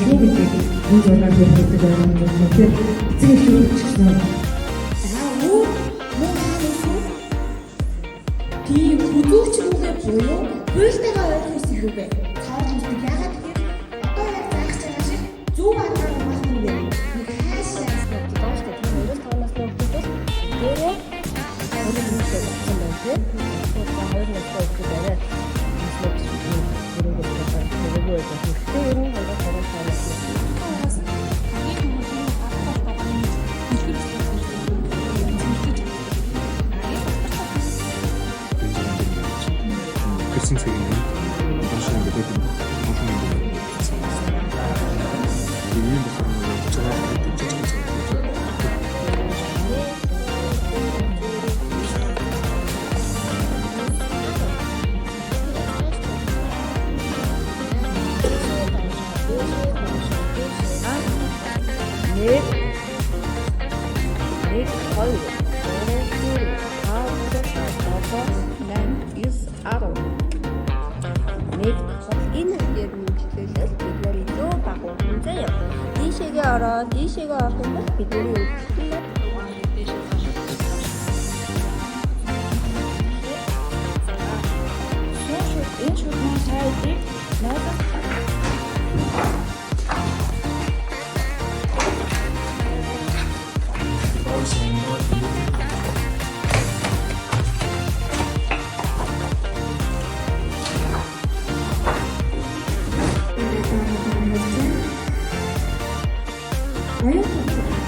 шүү гэдэг энэ зургаар хэлдэг байна. Тэгэхээр эцэг эхлүүд ч гэсэн тийм үзүүч рүүгээ буюу хуйлтайгаа ойлгох гэсэн үг бэ. Цааш үздэг ягаад гэхээр одоо яг заах байгаа шиг зөв аргаар хамгаалах юм байна. Нэг хаашаа яснаа доош тийм хоёроос тоонос нөхдөд өөрөө өөрөө нэгтэй болсон байх тийм. Тэгэхээр хоёр настай өгөх дараа гэсэн цагийн машин гэдэг юм. Энэ болохоор цааш гэдэг чинь Дишэгээ орох юм бол бидний үйлчлэл энэ шүтний сайдыг надад аюул